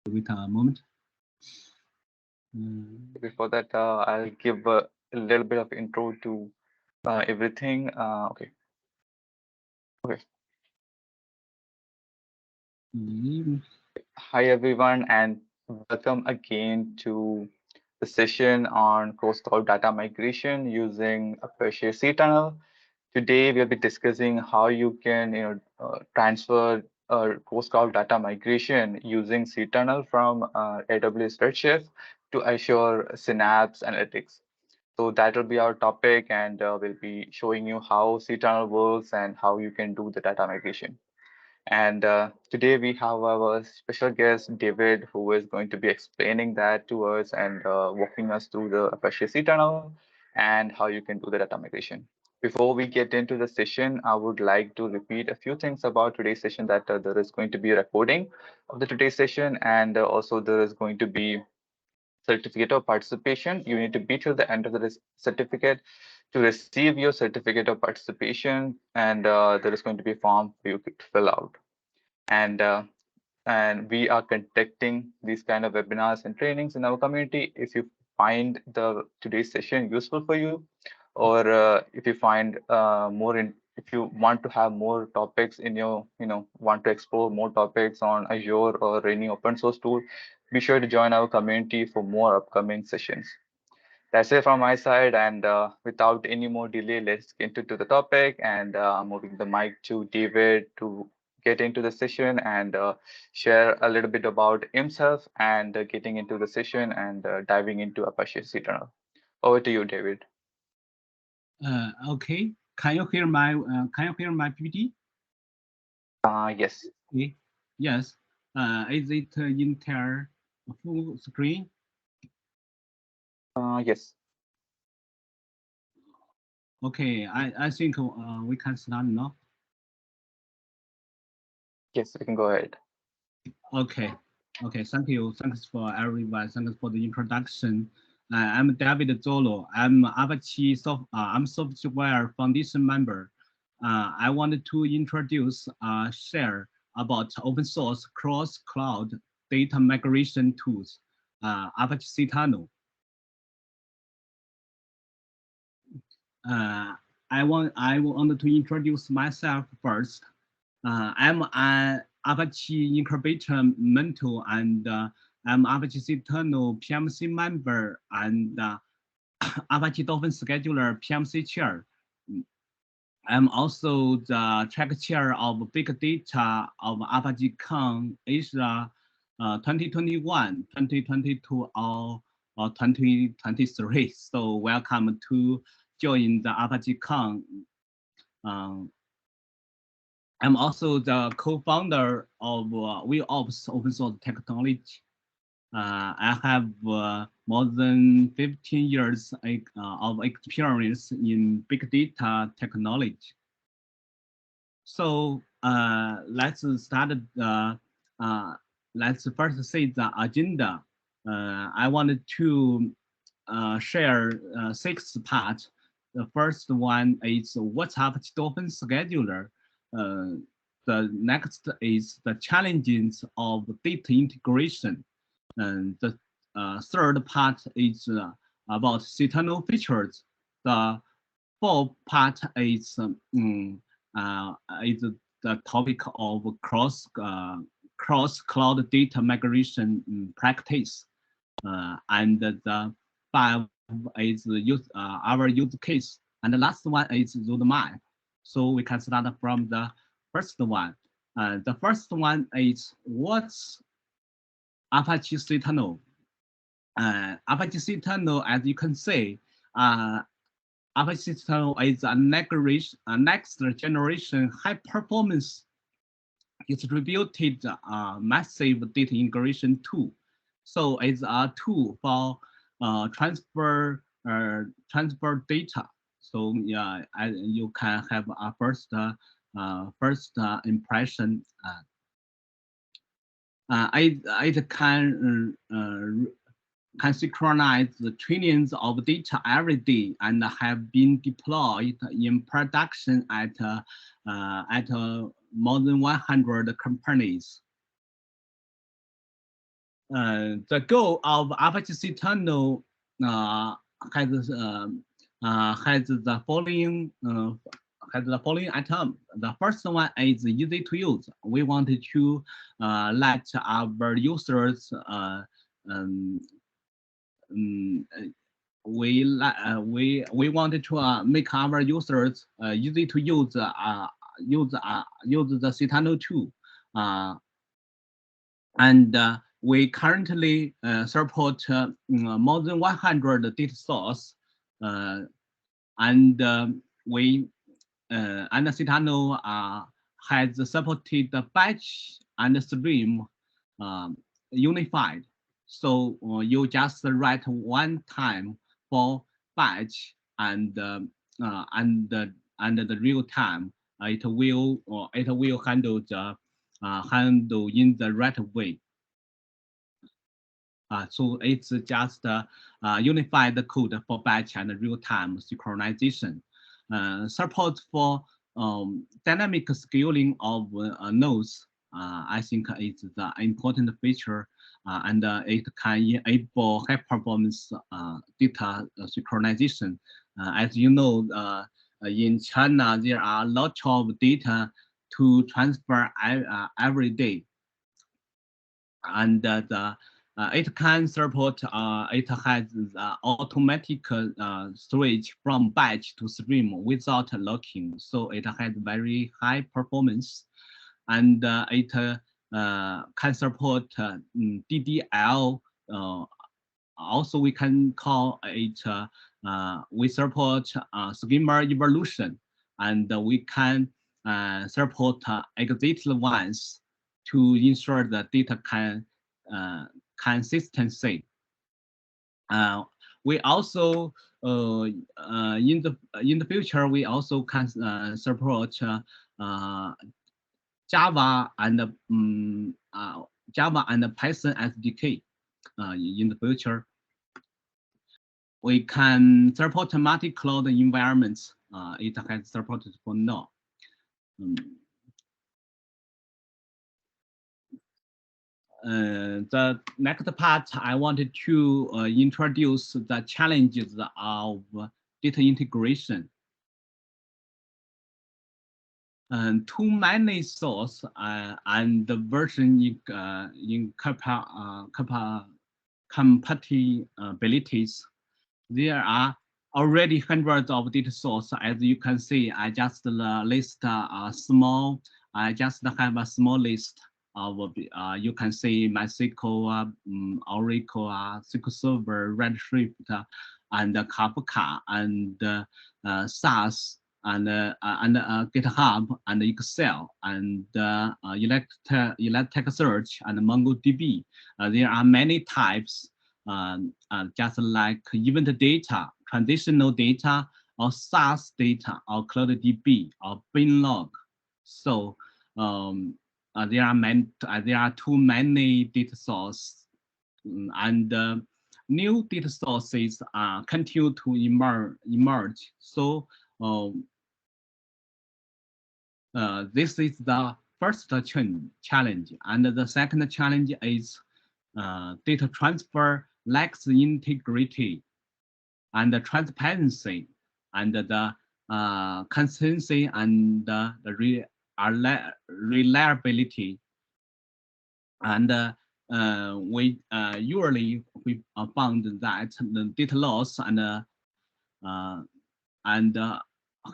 Wait a moment. Before that, I'll give a little bit of intro to everything. Okay. Okay. Hi, everyone, and welcome again to the session on cross-cloud data migration using Apache SeaTunnel. Today, we'll be discussing how you can, transfer cross-cloud data migration using SeaTunnel from AWS Redshift to Azure Synapse Analytics. So that will be our topic, and we'll be showing you how SeaTunnel works and how you can do the data migration. And today we have our special guest, David, who is going to be explaining that to us and walking us through the Apache tunnel and how you can do the data migration. Before we get into the session, I would like to repeat a few things about today's session that there is going to be a recording of the today's session, and also there is going to be certificate of participation. You need to be till the end of the certificate to receive your certificate of participation, and there is going to be a form for you to fill out. And we are conducting these kind of webinars and trainings in our community. If you find the today's session useful for you, or if you find if you want to have more topics in your, want to explore more topics on Azure or any open source tool, be sure to join our community for more upcoming sessions. That's it from my side, and without any more delay, let's get into the topic. And I'm moving the mic to David to get into the session and share a little bit about himself and getting into the session and diving into Apache Citronel. Over to you, David. Okay. Can you hear my PPT? Yes. Okay. Yes. Is it entire full screen? Yes. Okay. I think we can start now. Yes, we can go ahead. Okay. Okay. Thank you. Thanks for everyone. Thanks for the introduction. I'm David Zolo. I'm Apache I'm software foundation member. I wanted to introduce share about open source cross cloud data migration tools, Apache SeaTunnel. Uh, I want to introduce myself first. I'm an Apache incubator mentor, and I'm Apache SeaTunnel PMC member and Apache Dolphin scheduler PMC chair. I'm also the track chair of big data of Apache Con Asia 2021, 2022, or 2023. So welcome to join the Apache Con. Um, I'm also the co-founder of WeOps open source technology. I have more than 15 years of experience in big data technology. So let's start. Let's first see the agenda. I wanted to share 6 parts. The first one is what's up to Dolphin scheduler. The next is the challenges of data integration. And the third part is about SeaTunnel features. The fourth part is the topic of cross cloud data migration practice, and the five is our use case, and the last one is roadmap. So we can start from the first one. The first one is what's Apache SeaTunnel. Apache SeaTunnel, as you can see, Apache SeaTunnel is a next generation high performance distributed massive data integration tool. So it's a tool for transfer data. So yeah, you can have a first impression. It can synchronize the trillions of data every day and have been deployed in production at more than 100 companies. The goal of Apache SeaTunnel has the following item. The first one is easy to use. We wanted to let our users we wanted to make our users easy to use the SeaTunnel tool, and we currently support more than 100 data source, and we and SeaTunnel has supported the batch and stream unified. So you just write one time for batch and the real time. It will handle in the right way. So it's just unified code for batch and real-time synchronization. Support for dynamic scaling of nodes, I think is the important feature, and it can enable high-performance data synchronization. As you know, in China, there are a lot of data to transfer every day, and it can support, it has automatic switch from batch to stream without locking. So it has very high performance, and it can support DDL. Also, we can call it, we support schema evolution, and we can support exit ones to ensure that data can consistency. We also in the future we also can support Java and Java and Python SDK in the future. We can support multi-cloud environments. It has supported for now. The next part, I wanted to introduce the challenges of data integration. Too many source and the version compatibilities. There are already hundreds of data sources. As you can see, I just list a small. I just have a small list of. You can see MySQL, Oracle, SQL Server, Redshift, and Kafka, and SAS, and GitHub, and Excel, and Elasticsearch, and MongoDB. There are many types. Just like event data, transitional data, or SAS data, or CloudDB, or Binlog. So there are too many data sources, and new data sources continue to emerge. So this is the first challenge, and the second challenge is data transfer lacks integrity and the transparency, and the consistency, and the reliability. And we usually found that the data loss and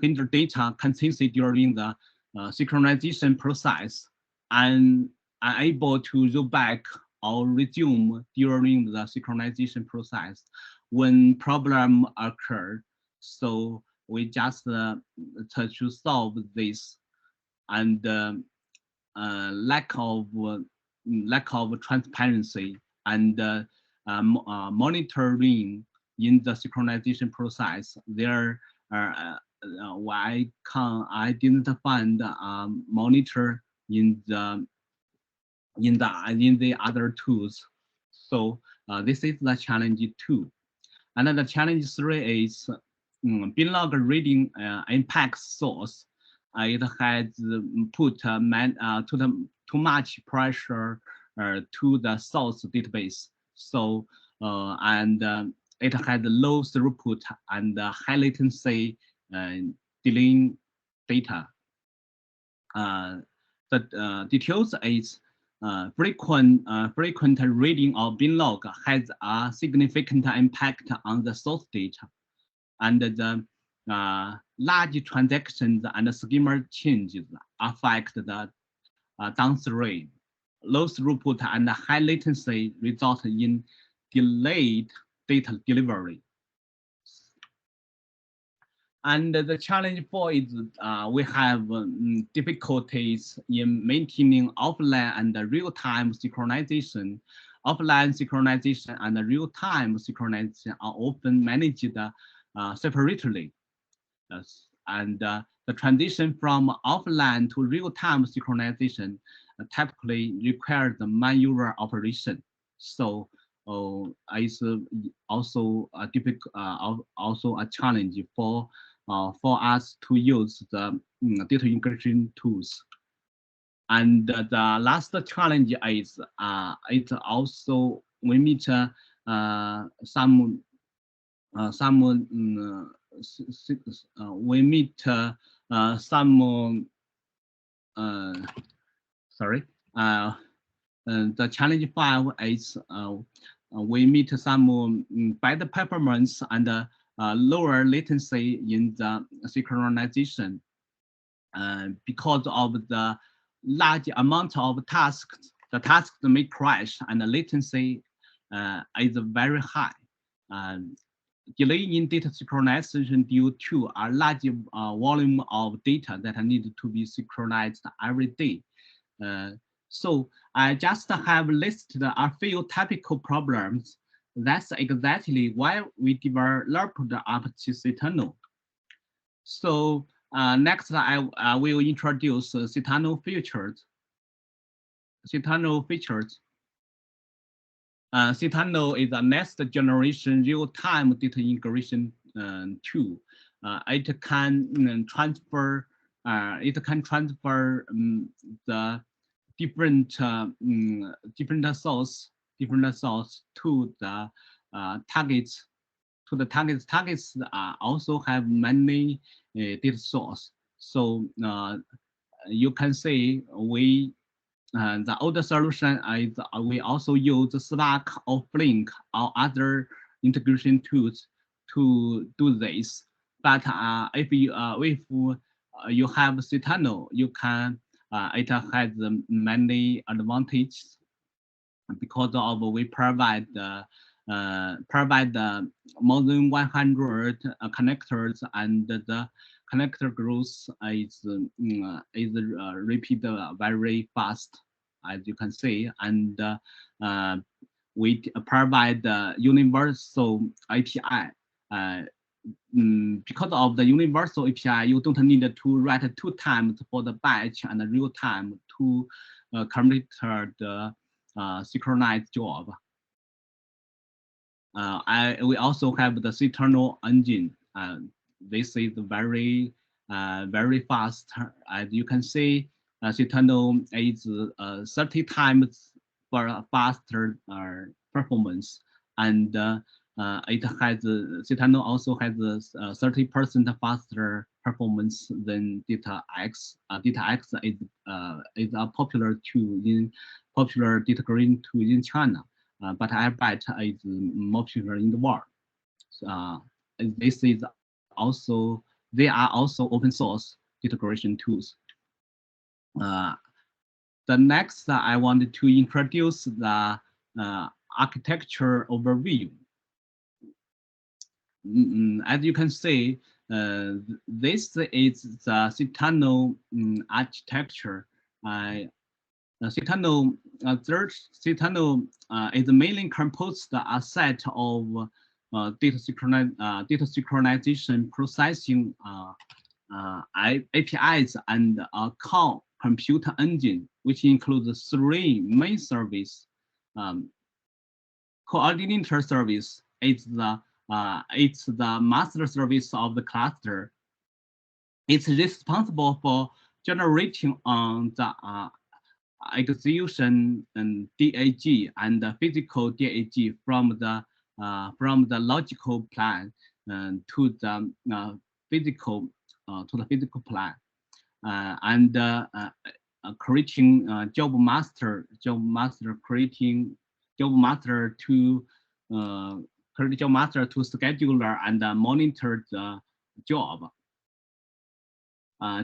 hinder data consistency during the synchronization process, and unable to roll back or resume during the synchronization process when problem occurred. So we just to solve this, and lack of transparency and monitoring in the synchronization process. There I didn't find monitor in the other tools. So this is the challenge 2. Another challenge 3 is binlog reading impacts source. It has put too much pressure to the source database. So it has low throughput and high latency dealing data. The details is frequent reading of bin log has a significant impact on the source data, and the large transactions and schema changes affect the downstream. Low throughput and high latency result in delayed data delivery. And the challenge for is we have difficulties in maintaining offline and real-time synchronization. Offline synchronization and real-time synchronization are often managed separately. And the transition from offline to real-time synchronization typically requires the manual operation. So it's also a also a challenge for us to use the data integration tools. And the last challenge is it also we meet some we meet some sorry the challenge 5 is we meet some better performance and lower latency in the synchronization because of the large amount of tasks. The tasks may crash and the latency is very high. Delay in data synchronization due to a large volume of data that need to be synchronized every day. So I just have listed a few typical problems. That's exactly why we developed the SeaTunnel. So next, I will introduce SeaTunnel features. SeaTunnel features. SeaTunnel is a next generation real-time data integration tool. It can transfer the different source to the targets. Targets also have many data source. So you can say the older solution is we also use Slack or Flink or other integration tools to do this. But if you have SeaTunnel, you can it has many advantages because of we provide more than 100 connectors, and the connector growth is repeat very fast, as you can see, and we provide the universal API. Because of the universal API, you don't need to write 2 times for the batch and the real time to complete the synchronized job. We also have the SeaTunnel engine. This is very fast. As you can see, SeaTunnel is 30 times for faster performance, and it has SeaTunnel also has 30% faster performance than DataX. DataX is a popular tool in popular data grading tool in China, but I bet it's more popular in the world. This is also they are also open source data grading tools. The next I wanted to introduce the architecture overview. As you can see, this is the SeaTunnel architecture. SeaTunnel is mainly composed a set of data synchronization processing APIs and a core computer engine, which includes 3 main services. Coordinator service is it's the master service of the cluster. It's responsible for generating the execution and DAG and the physical DAG from the logical plan to the physical plan, and creating job master creating job master to create job master to scheduler and monitor the job.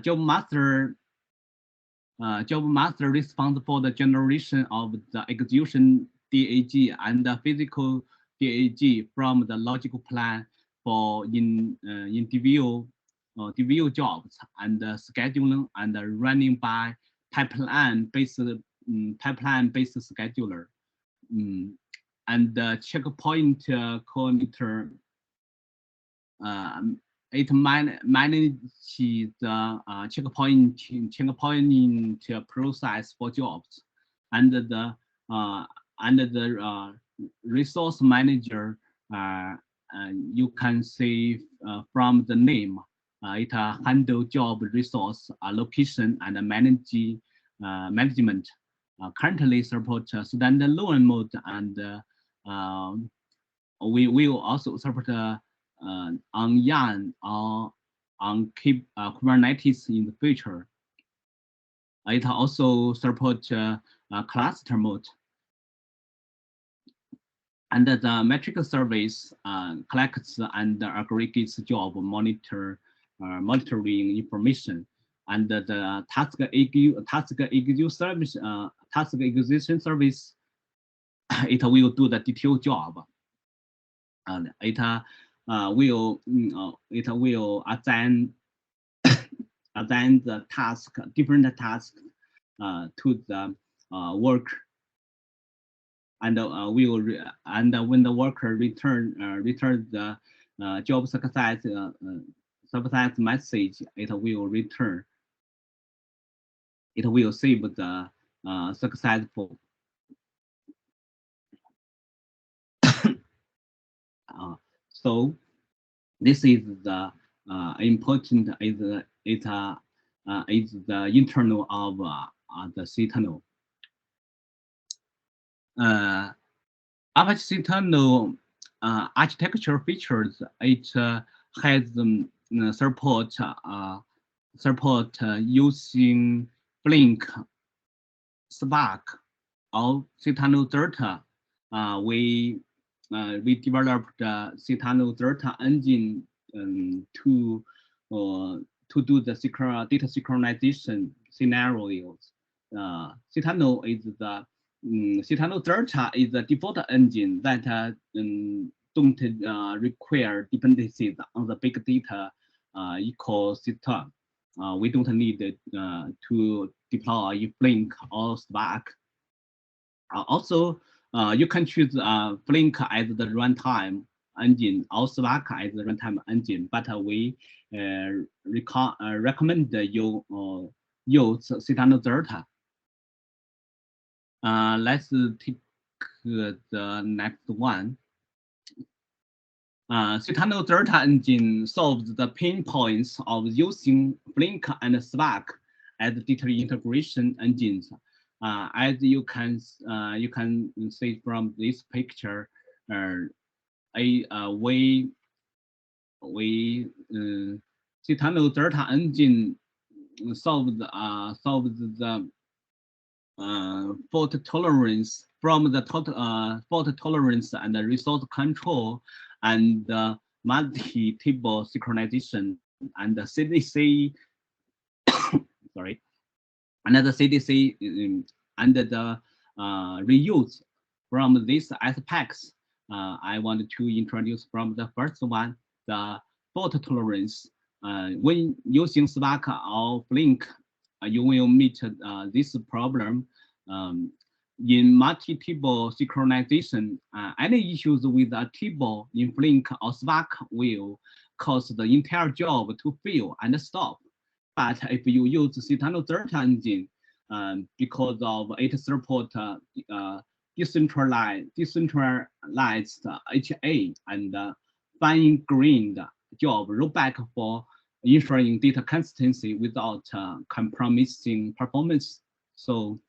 Job master responsible for the generation of the execution DAG and the physical DAG from the logical plan for individual jobs, and scheduling and running by pipeline-based scheduler, and checkpoint coordinator. It manages the checkpoint process for jobs, and the resource manager. You can see from the name, it handle job resource allocation and management. Currently support standalone mode, and we will also support on Yarn or on Kubernetes in the future. It also supports cluster mode. And the metric service collects and aggregates job monitoring information, and the task execution service it will do the detailed job, and it will assign the different tasks to the worker, and when the worker returns the job success message, it will save the successful. So this is the important is the internal of the SeaTunnel. Apache SeaTunnel architecture features. It has support using Blink, Spark, or SeaTunnel Delta. We developed the SeaTunnel Delta engine to do the data synchronization scenarios. SeaTunnel is the SeaTunnel Delta is the default engine that don't require dependencies on the big data ecosystem. We don't need to deploy Blink or Spark. Also, you can choose Blink as the runtime engine or Spark as the runtime engine, but we recommend you use SeaTunnel Delta. Let's take the next one. SeaTunnel Delta engine solves the pain points of using Blink and Spark as data integration engines. As you can see from this picture, SeaTunnel Delta engine solves the fault tolerance from the fault tolerance and the resource control and multi-table synchronization and the CDC. Sorry, another CDC and the reuse from these aspects. I want to introduce from the first one, the fault tolerance. When using Spark or Blink, you will meet this problem. In multi-table synchronization, any issues with a table in Blink or Spark will cause the entire job to fail and stop. But if you use SeaTunnel Delta engine, because of it support decentralized HA and fine-grained job rollback for ensuring data consistency without compromising performance. So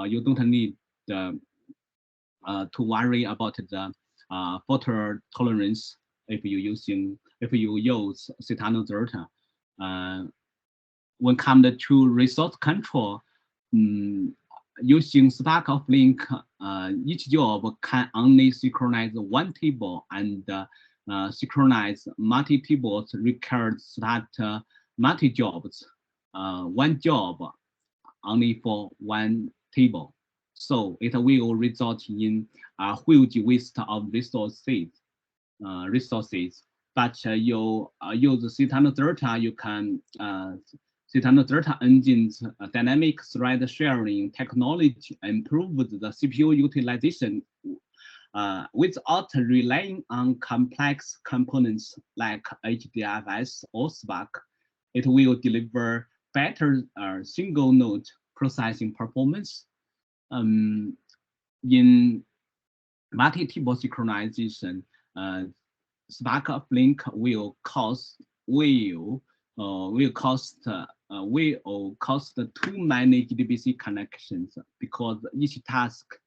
you don't need to worry about the fault tolerance if you use SeaTunnel Delta. When it comes to resource control, using Spark or Flink, each job can only synchronize one table, and synchronize multi-tables requires that multi-jobs, one job only for one table. So it will result in a huge waste of resources. But you use SeaTunnel Delta, you can SeaTunnel Delta engine's dynamic thread sharing technology improves the CPU utilization without relying on complex components like HDFS or Spark. It will deliver better single node processing performance. In multi-table synchronization, Spark or Flink will cost too many JDBC connections because each task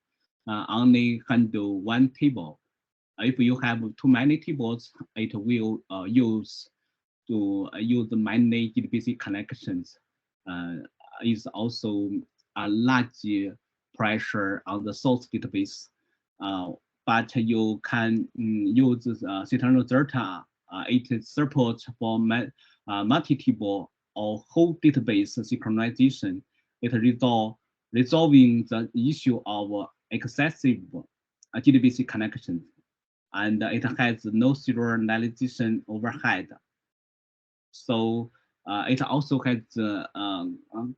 only handle one table. If you have too many tables, it will use many JDBC connections. Is also a large pressure on the source database. But you can use SeaTunnel Delta. It supports for multi-table or whole database synchronization. It resolving the issue of excessive JDBC connections, and it has no serialization overhead. So it also has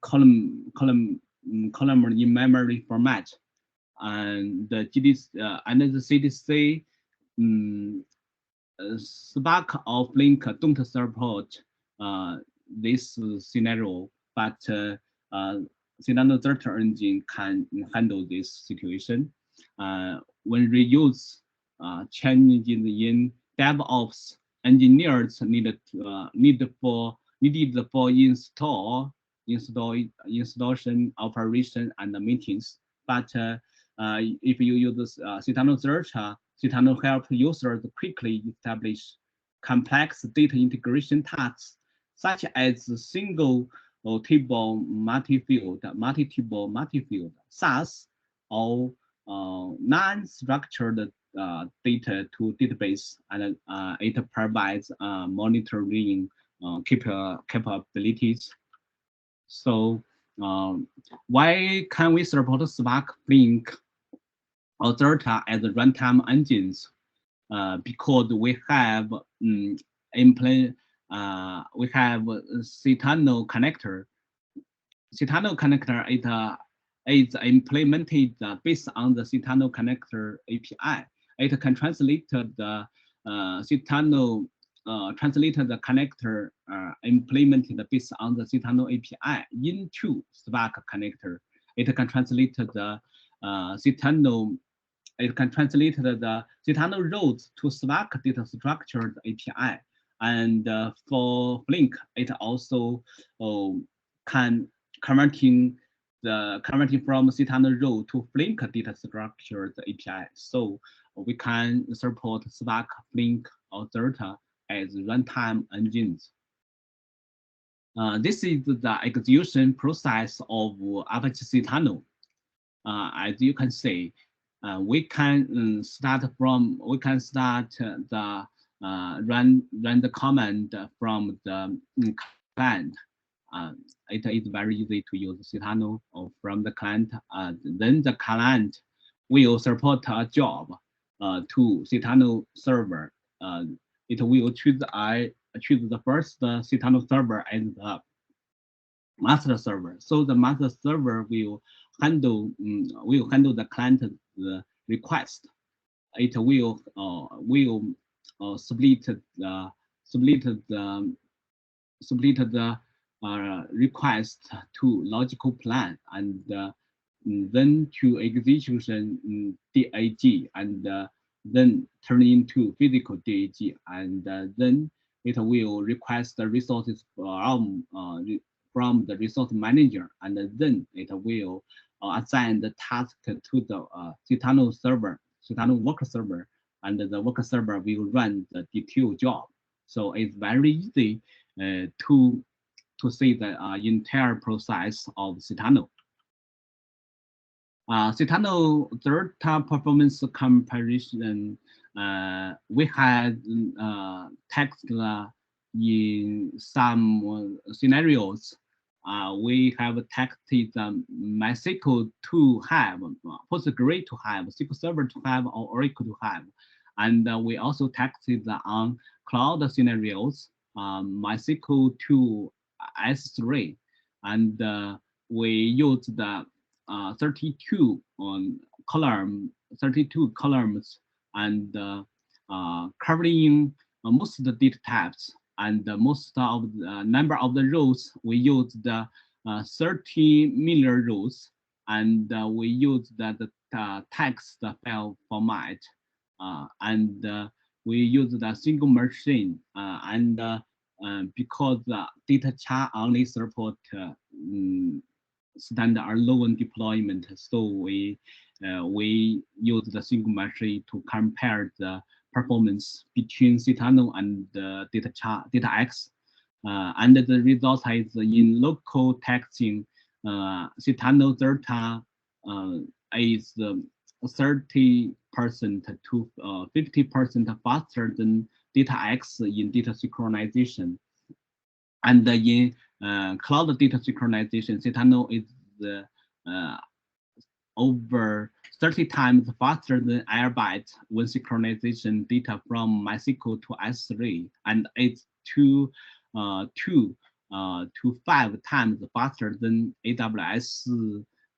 column in memory format, and the CDC Spark or Flink don't support this scenario, but SeaTunnel Delta engine can handle this situation. When reuse changes in DevOps, engineers needed for installation, operation, and maintenance. But if you use SeaTunnel Delta, SeaTunnel helps users quickly establish complex data integration tasks, such as single table multi-field, multi-table multi-field, SAS, or non-structured data to database, and it provides monitoring capabilities. So why can we support Spark, Flink, or Delta as runtime engines? Because we have SeaTunnel connector. SeaTunnel connector is implemented based on the SeaTunnel connector API. It can translate the SeaTunnel the connector implemented based on the SeaTunnel API into Spark connector. It can translate the SeaTunnel. It can translate the SeaTunnel roles to Spark data structured API. And for Flink, it also can converting from SeaTunnel role to Flink data structured API. So we can support Spark, Flink, or Delta as runtime engines. This is the execution process of Apache SeaTunnel. As you can see, we can start the run the command from the client. It is very easy to use SeaTunnel or from the client. Then the client will support a job to SeaTunnel server. It will choose the first SeaTunnel server as the master server. So the master server will handle the client request. It will split the request to logical plan, and then to execution DAG, and then turn into physical DAG, and then it will request the resources from the resource manager, and then it will assign the task to the SeaTunnel server, SeaTunnel work server, and the work server will run the detailed job. So it's very easy to see the entire process of SeaTunnel. SeaTunnel data performance comparison, we had text in some scenarios. We have texted MySQL to have, Postgre to have, SQL Server to have, or Oracle to have. And we also texted on cloud scenarios, MySQL to S3. And we used the 32 columns and covering most of the data types, and most of the number of the rows we used the 30 million rows, and we used the text file format, and we used the single machine, and because the data chart only support standalone deployment, so we use the single machine to compare the performance between SeaTunnel and DataX, and the result is in local texting, SeaTunnel data is 30% to 50% faster than DataX in data synchronization. And in cloud data synchronization, SeaTunnel is over 30 times faster than Airbyte when synchronization data from MySQL to S3, and it's 2 to 5 times faster than AWS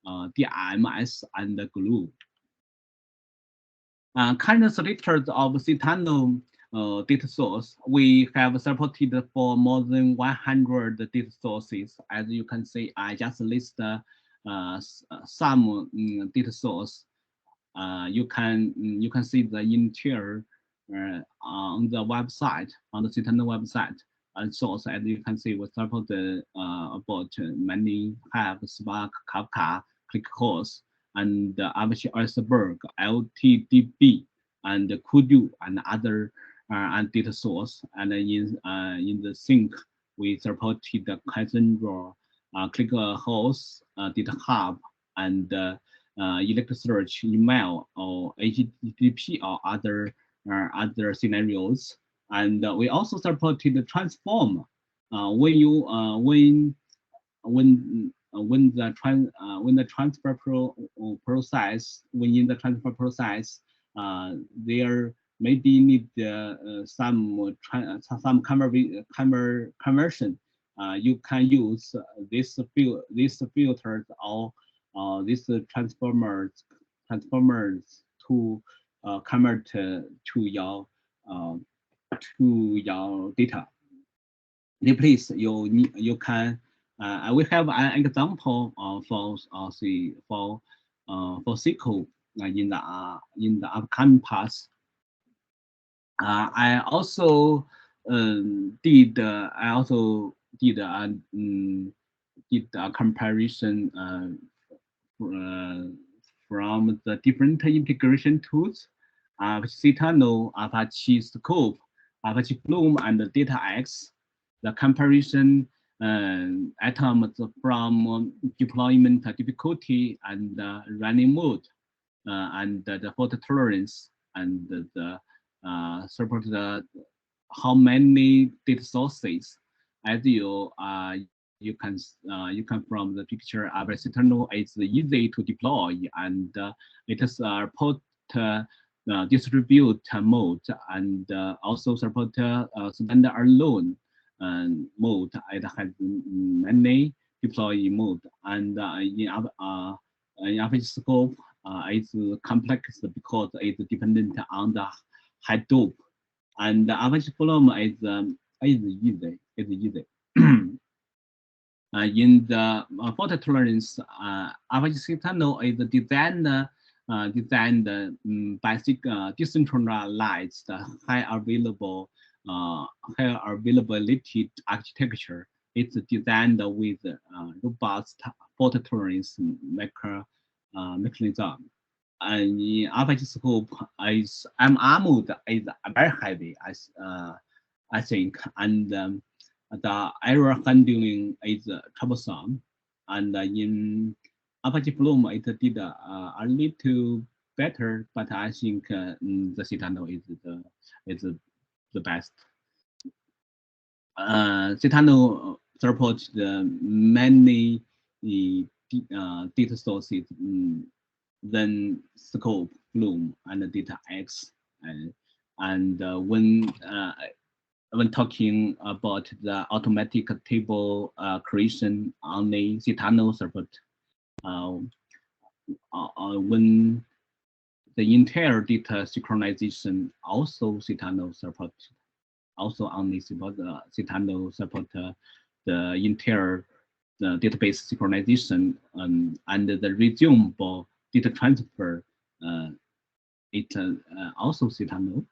DMS and Glue. Current selectors of SeaTunnel data source, we have supported for more than 100 data sources. As you can see, I just list some data source. You can see the interior on the website, on the SeaTunnel website. And source, as you can see, we support about many have Spark, Kafka, ClickHouse, and Apache Iceberg, LTDB, and Kudu, and other and data source. And in the sync, we supported the Cassandra, ClickHouse, Data Hub, and Elasticsearch, email, or HTTP, or other scenarios. And we also supported the transform. When the transfer process, when in the transfer process, there maybe need some conversion. You can use this filters or these transformers to convert to your data. Please, you can. We have an example for SQL in the upcoming path. I also did a comparison from the different integration tools, SeaTunnel, Apache Scope, Apache Flume, and DataX. The comparison items from deployment difficulty and running mode, and the fault tolerance, and the support how many data sources. As you can from the picture, SeaTunnel is easy to deploy, and it is port distribute mode, and also support standalone mode. It has many deploy mode, and in Apache Scope, it's complex because it's dependent on the Hadoop, and the Apache Flume is easy. It's easy. In the fault tolerance, Apache SeaTunnel is designed by decentralized high availability architecture, It's designed with robust fault tolerance mechanism. And in Apache scope, armored is very heavy, I think, and the error handling is troublesome. And in Apache Bloom, it did a little better, but I think the SeaTunnel is the best. SeaTunnel supports many data sources than Scope, Bloom, and DataX. And when talking about the automatic table creation, only SeaTunnel support. When the entire data synchronization also SeaTunnel support. Also only support SeaTunnel support the entire database synchronization and the resumable data transfer. Also SeaTunnel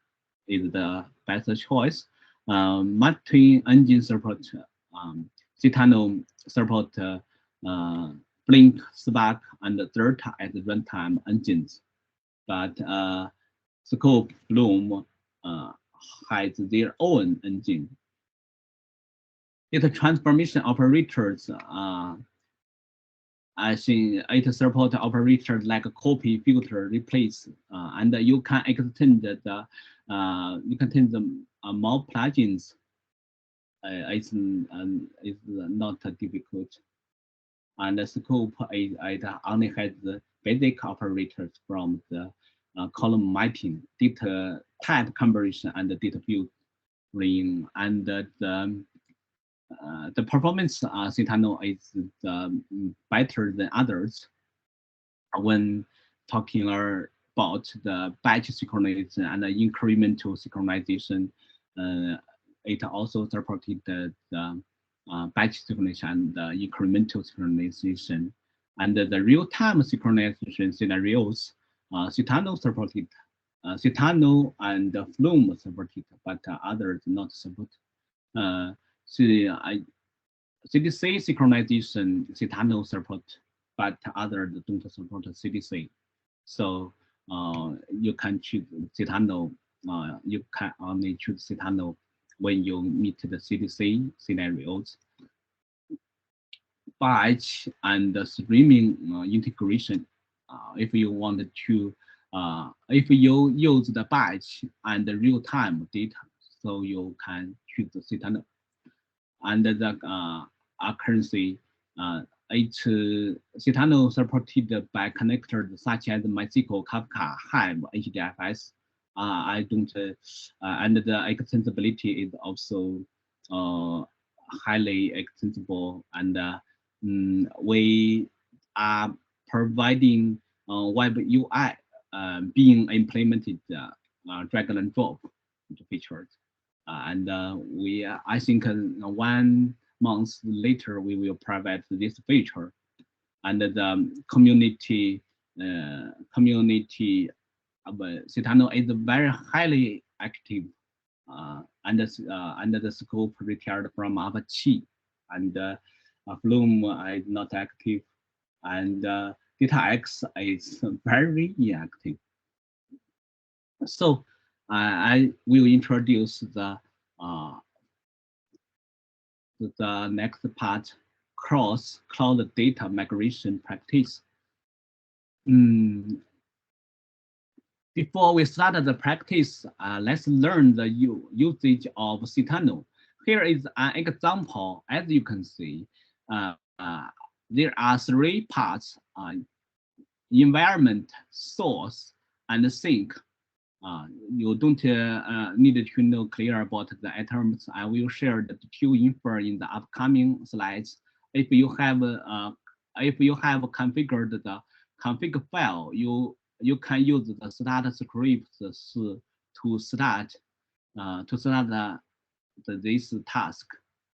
is the best choice. Multi-engine support. SeaTunnel support Blink, Spark, and Delta as runtime engines, but Scope, Bloom has their own engine. Data transformation operators, I think it supports operators like copy, filter, replace, and you can extend the more plugins. It's not difficult. And the scope it only has the basic operators from the column mapping, data type conversion, and the data filtering, and the performance SeaTunnel is better than others when talking about the batch synchronization and the incremental synchronization. It also supported the batch synchronization and the incremental synchronization, and the real-time synchronization scenarios. SeaTunnel supported. SeaTunnel and Flume supported, but others not support. CDC synchronization SeaTunnel support, but others don't support CDC. So you can choose SeaTunnel. You can only choose SeaTunnel when you meet the CDC scenarios. Batch and streaming integration. If you want to, if you use the batch and the real-time data, so you can choose the SeaTunnel. And the currency, it's SeaTunnel supported by connectors such as MySQL, Kafka, Hive, HDFS. I don't, and the extensibility is also highly extensible, and we are providing web UI being implemented drag and drop features. And I think 1 month later we will provide this feature, and the community SeaTunnel is very highly active, and the scope retired from Apache, and Flume is not active, and DataX is very inactive. So I will introduce the next part, cross cloud data migration practice. Before we start the practice, let's learn the usage of SeaTunnel. Here is an example. As you can see, there are 3 parts: environment, source, and sink. You don't need to know clear about the items. I will share the 2 info in the upcoming slides. If you have configured the config file, you can use the start scripts to start this task.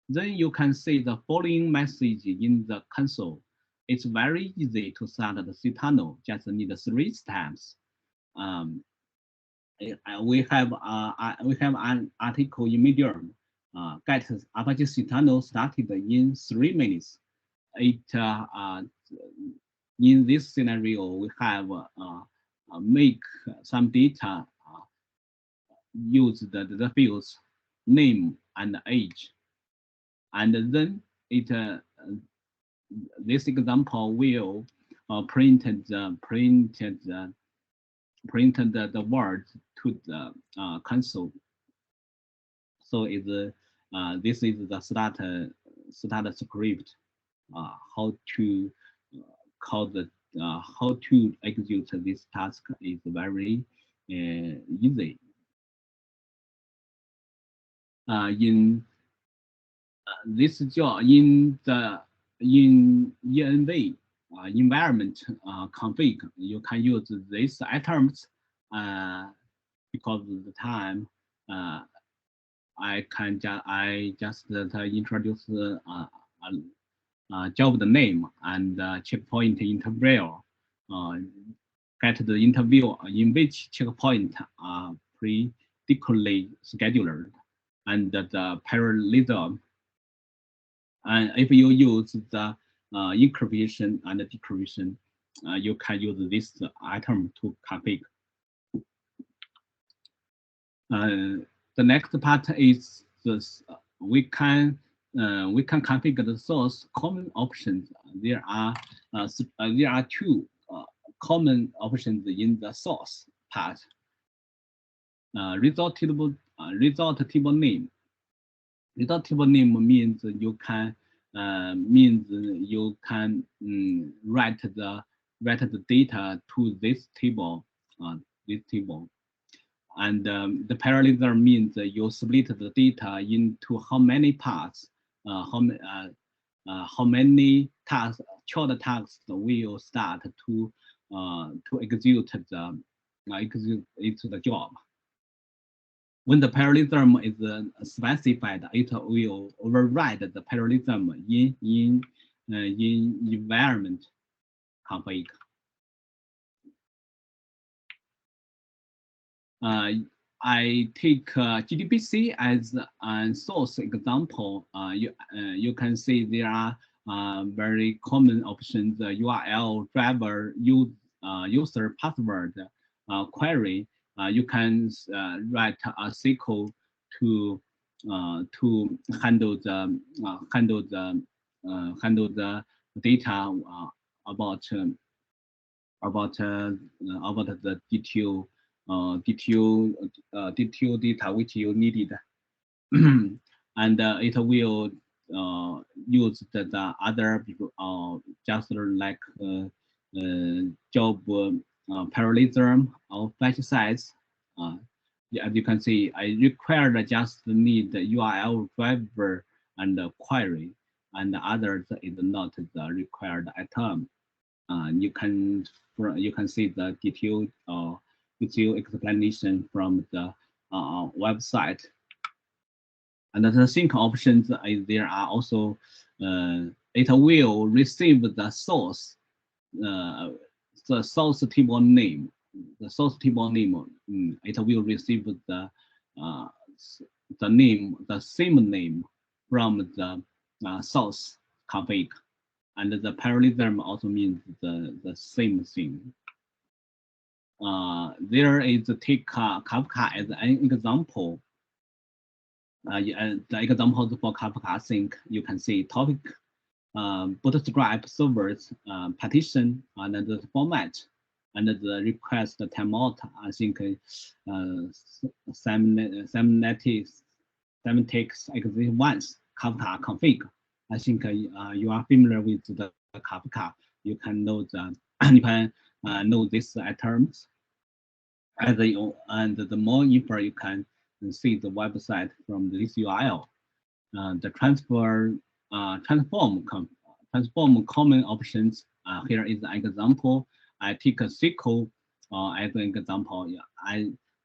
Then you can see the following message in the console. It's very easy to start the SeaTunnel. Just need 3 steps. We have an article in Medium. get Apache SeaTunnel started in 3 minutes. It in this scenario we have make some data use the fields name and age, and then it this example will print the word to the console. So this is the start script. How to call the how to execute this task is very easy. In this job in the env environment config, you can use these items because of the time. I just introduce job the name and checkpoint interview. Get the interview in which checkpoint are predictably scheduled, and the parallelism. And if you use the encryption and decryption, you can use this item to config. The next part is this. We can configure the source common options. There are two common options in the source part. Result table name. Result table name means you can write the data to this table. And the parallelism means you split the data into how many parts, how many tasks, child tasks will start to execute the job. When the parallelism is specified, it will override the parallelism in environment config. I take GDBC as a source example. You can see there are very common options: URL, driver, user password, query. You can write a SQL to handle the data about the detail data which you needed. And it will use the other just like job parallelism or fetch size. As you can see, I required just need the URL, driver, and query, and the others is not the required item. You can see the detailed explanation from the website. And the sync options is there are also it will receive the source table name. The source table name, it will receive the name, the same name from the source config, and the parallelism also means the same thing. There is take Kafka as an example. The examples for Kafka sync, you can see topic, bootstrap servers, partition, and the format, and the request timeout. I think semantics exist once. Kafka config. I think you are familiar with the Kafka. You can know know these terms. And the more info you can see the website from this URL. The transform common options. Here is an example. I take a SQL as an example.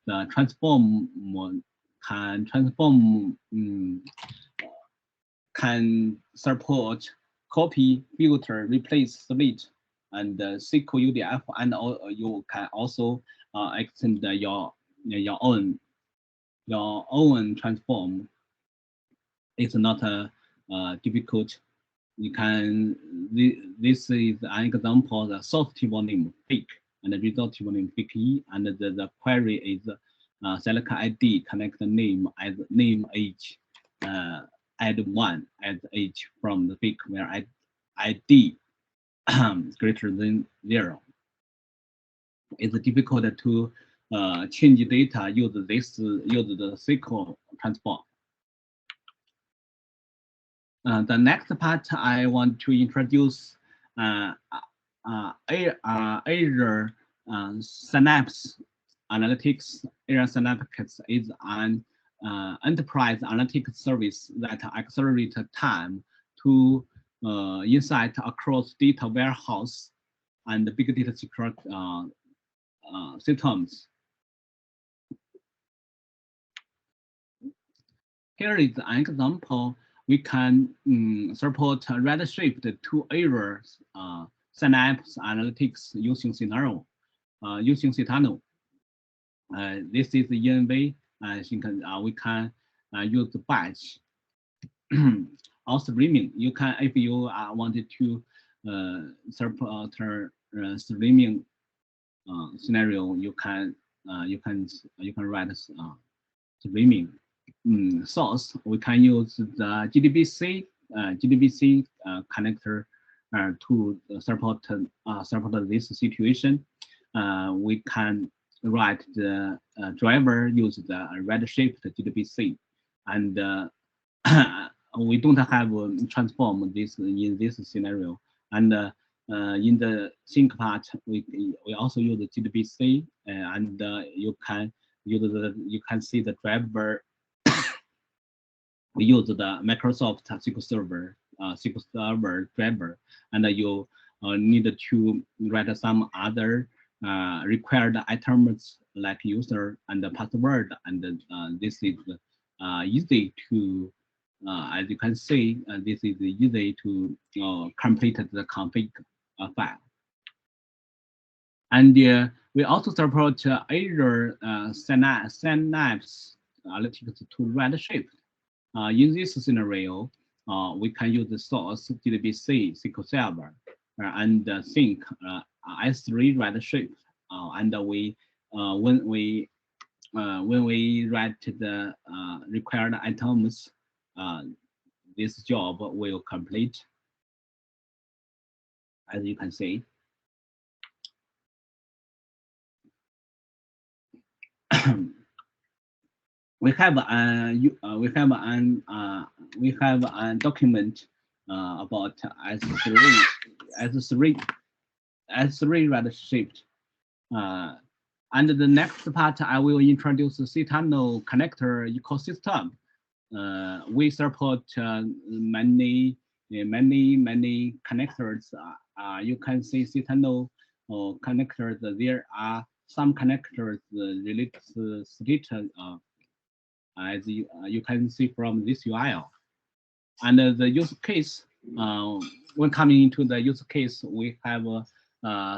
The transform can support copy, filter, replace, split, and SQL UDF, and you can also extend your own transform. it's not difficult. You can, this is an example, the source table name fake and the result table name fake E, and the query is select ID, connect the name as name age, add 1 as age from the fake where ID greater than 0. It's difficult to change data, use the SQL transform. The next part I want to introduce Azure Synapse Analytics. Azure Synapse is an enterprise analytics service that accelerates time to insight across data warehouse and big data secure systems. Here is an example. We can support Redshift to Azure Synapse Analytics using SeaTunnel. This is the ENV. I think we can use the batch or streaming. You can, if you wanted to support streaming scenario, you can write streaming source. We can use the JDBC connector to support this situation. We can write the driver, use the Redshift JDBC, and we don't have transform this in this scenario. And in the sync part, we also use the JDBC, and you can see the driver. We use the Microsoft SQL Server driver, and you need to write some other required items like user and the password, and this is easy to, as you can see, this is easy to complete the config file. And we also support Azure Synapse Analytics to Redshift. In this scenario, we can use the source JDBC SQL Server and sync S3 Redshift, and we when we write the required items, this job will complete, as you can see. We have a document about S3 Redshift. And the next part, I will introduce the SeaTunnel connector ecosystem. We support many connectors. You can see SeaTunnel connectors. There are some connectors related to state, as you can see from this URL. And the use case, when coming into the use case, we have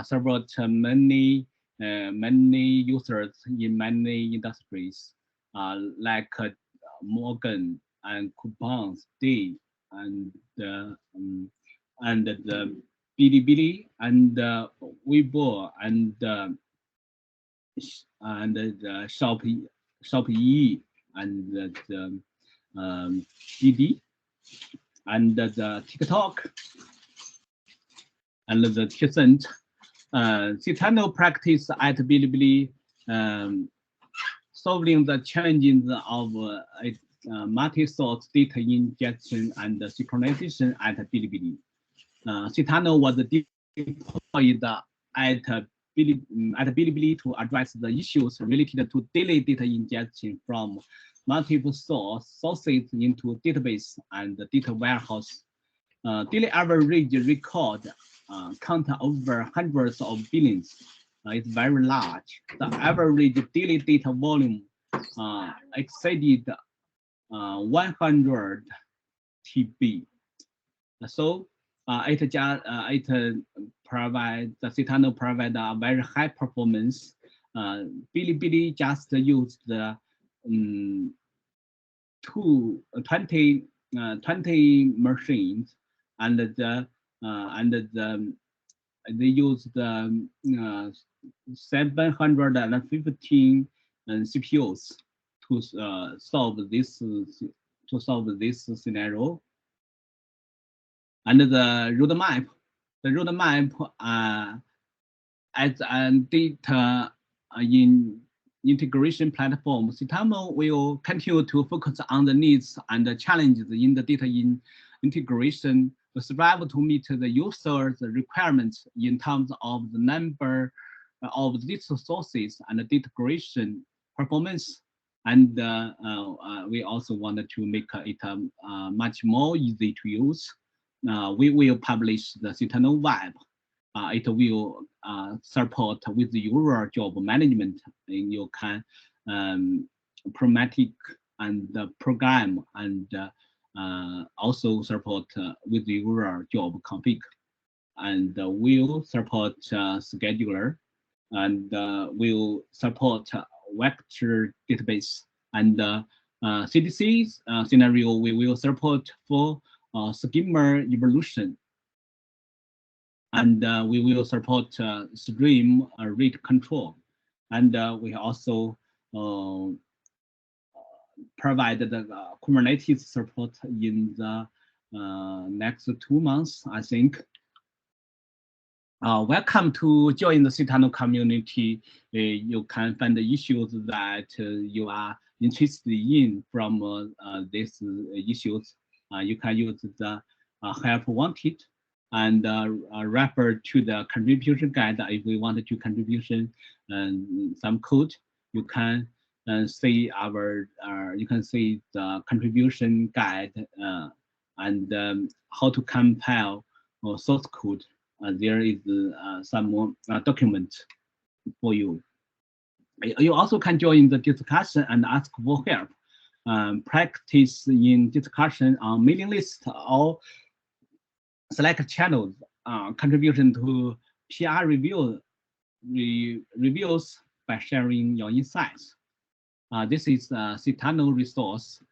support many users in many industries, like Morgan and Coupons Day and the Bilibili and Weibo and the Shopee and the DD and the TikTok and the Tencent. SeaTunnel practice at Bilibili, solving the challenges of multi-source data ingestion and synchronization at Bilibili. SeaTunnel was deployed at Bilibili to address the issues related to daily data ingestion from multiple sources into database and data warehouse. Daily average record count over hundreds of billions. It's very large. The average daily data volume exceeded 100 TB. So it provides, the SeaTunnel provide a very high performance. Bilibili just used the 20 20 machines, and they use the 715 CPUs to solve this scenario. And the roadmap as a data in integration platform, SeaTunnel will continue to focus on the needs and the challenges in the data integration, strive to meet the user's requirements in terms of the number of data sources and the data integration performance. And we also wanted to make it much more easy to use. We will publish the SeaTunnel web. It will support with your job management. And you can pragmatic and program, and also support with your job config. And will support scheduler, and will support vector database, and CDC scenario we will support for schema evolution, and we will support stream rate control, and we also provide the Kubernetes support in the next 2 months, I think. Welcome to join the SeaTunnel community. You can find the issues that you are interested in from these issues. You can use the help wanted, and refer to the contribution guide. If we wanted to contribution some code, you can see you can see the contribution guide and how to compile source code. There is some more document for you. You also can join the discussion and ask for help. Practice in discussion on mailing list or select channels. Contribution to PR reviews by sharing your insights. This is a SeaTunnel resource.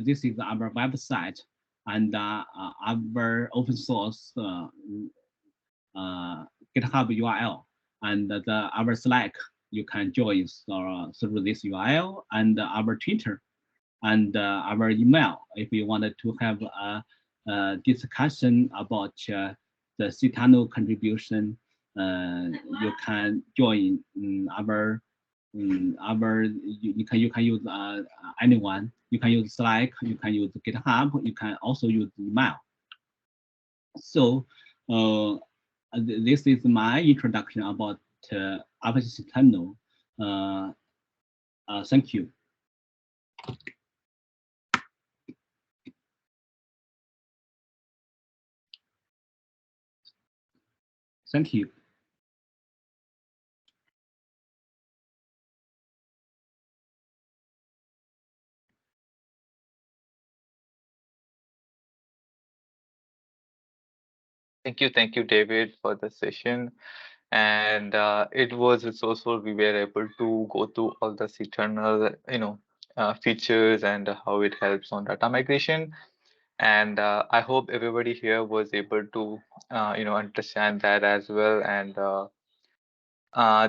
This is our website and our open source GitHub URL, and our Slack. You can join through this URL, and our Twitter, and our email. If you wanted to have a discussion about the SeaTunnel contribution, you can join our you can use anyone. You can use Slack, you can use GitHub, you can also use email. So this is my introduction about AWS SeaTunnel. Thank you. Thank you. Thank you, David, for the session. And it was resourceful. We were able to go through all the SeaTunnel, features and how it helps on data migration. And I hope everybody here was able to, understand that as well. And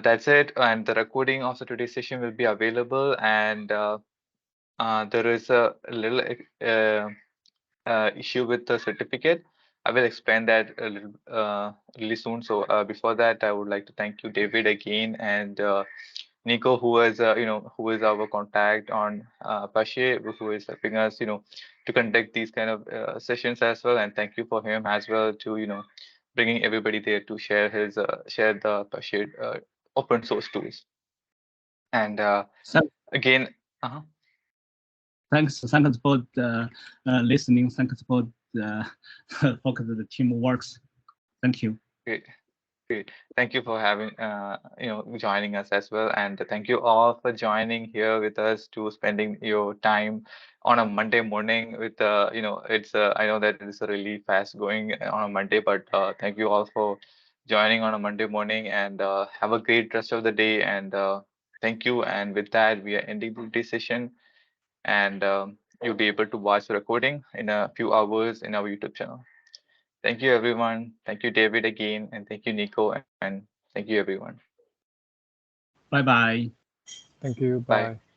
that's it. And the recording of the today's session will be available. And there is a little issue with the certificate. I will explain that a little really soon. So before that, I would like to thank you, David, again, and Nico, who is who is our contact on Apache, who is helping us to conduct these kind of sessions as well. And thank you for him as well to bringing everybody there to share his share the Apache open source tools. And again. Thanks for listening. Thanks for the focus of the team works. Thank you. Great. Thank you for having joining us as well, and thank you all for joining here with us, to spending your time on a Monday morning with it's I know that it's a really fast going on a Monday, but thank you all for joining on a Monday morning, and have a great rest of the day, and thank you. And with that, we are ending the session, and you'll be able to watch the recording in a few hours in our YouTube channel. Thank you, everyone. Thank you, David, again, and thank you, Nico, and thank you, everyone. Bye bye. Thank you. Bye. Bye.